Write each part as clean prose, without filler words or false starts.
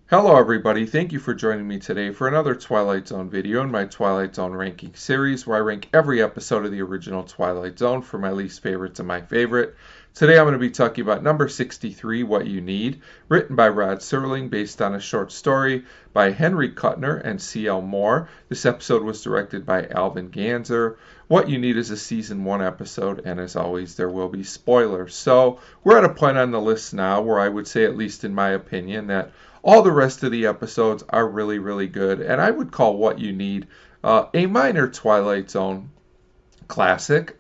Hello everybody, thank you for joining me today for another Twilight Zone video in my Twilight Zone ranking series where I rank every episode of the original Twilight Zone from my least favorite to my favorite. Today I'm going to be talking about number 63, What You Need, written by Rod Serling based on a short story by Henry Cuttner and C.L. This episode was directed by Alvin Ganzer. What You Need is a season 1 episode, and as always there will be spoilers. So we're at a point on the list now where I would say, at least in my opinion, that all the rest of the episodes are really, really good, and I would call What You Need a minor Twilight Zone classic.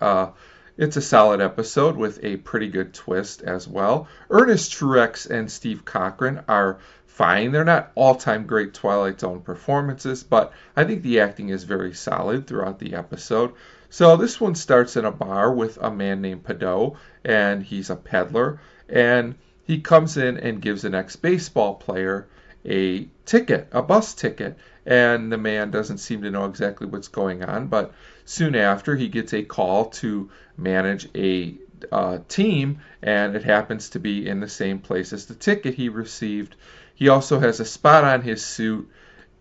It's a solid episode with a pretty good twist as well. Ernest Truex and Steve Cochran are fine. They're not all-time great Twilight Zone performances, but I think the acting is very solid throughout the episode. So this one starts in a bar with a man named Padot, and he's a peddler, and he comes in and gives an ex-baseball player a ticket, a bus ticket, and the man doesn't seem to know exactly what's going on, but soon after he gets a call to manage a team, and it happens to be in the same place as the ticket he received. He also has a spot on his suit,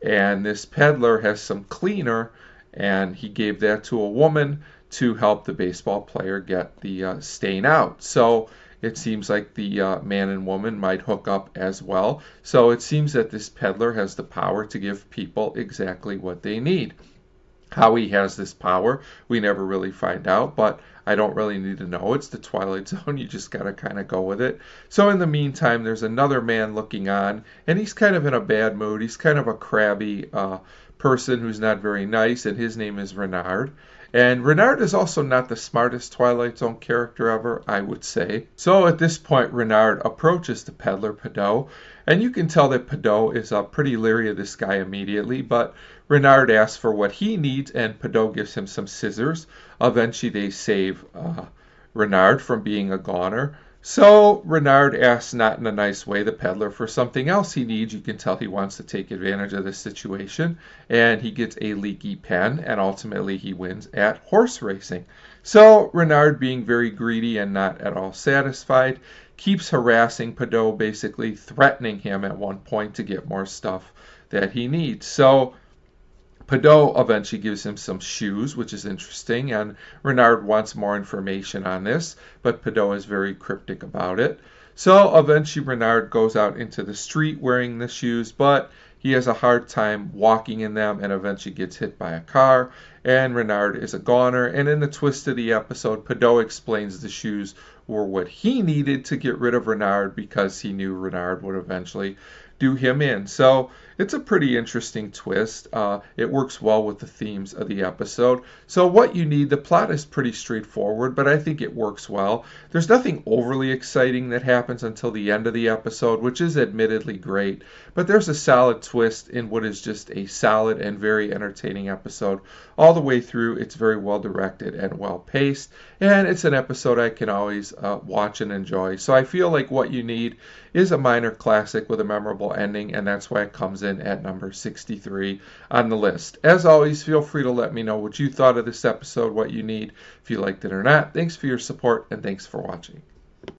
and this peddler has some cleaner, and he gave that to a woman to help the baseball player get the stain out. So it seems like the man and woman might hook up as well. So it seems that this peddler has the power to give people exactly what they need. How he has this power, we never really find out, but I don't really need to know. It's the Twilight Zone. You just got to kind of go with it. So in the meantime, there's another man looking on, and he's kind of in a bad mood. He's kind of a crabby person who's not very nice, and his name is Renard. And Renard is also not the smartest Twilight Zone character ever, I would say. So at this point, Renard approaches the peddler, Padot, and you can tell that Padot is pretty leery of this guy immediately, but Renard asks for what he needs, and Padot gives him some scissors. Eventually, they save Renard from being a goner. So Renard asks, not in a nice way, the peddler for something else he needs. You can tell he wants to take advantage of this situation, and he gets a leaky pen, and ultimately he wins at horse racing. So Renard, being very greedy and not at all satisfied, keeps harassing Padot, basically threatening him at one point to get more stuff that he needs. So Padot eventually gives him some shoes, which is interesting, and Renard wants more information on this, but Padot is very cryptic about it. So eventually Renard goes out into the street wearing the shoes, but he has a hard time walking in them and eventually gets hit by a car, and Renard is a goner. And in the twist of the episode, Padot explains the shoes were what he needed to get rid of Renard because he knew Renard would eventually do him in. So it's a pretty interesting twist. It works well with the themes of the episode. So What You Need, the plot is pretty straightforward, but I think it works well. There's nothing overly exciting that happens until the end of the episode, which is admittedly great, but there's a solid twist in what is just a solid and very entertaining episode. All the way through, it's very well directed and well paced, and it's an episode I can always watch and enjoy. So I feel like What You Need is a minor classic with a memorable ending, and that's why it comes in at number 63 on the list. As always, feel free to let me know what you thought of this episode, What You Need, if you liked it or not. Thanks for your support, and thanks for watching.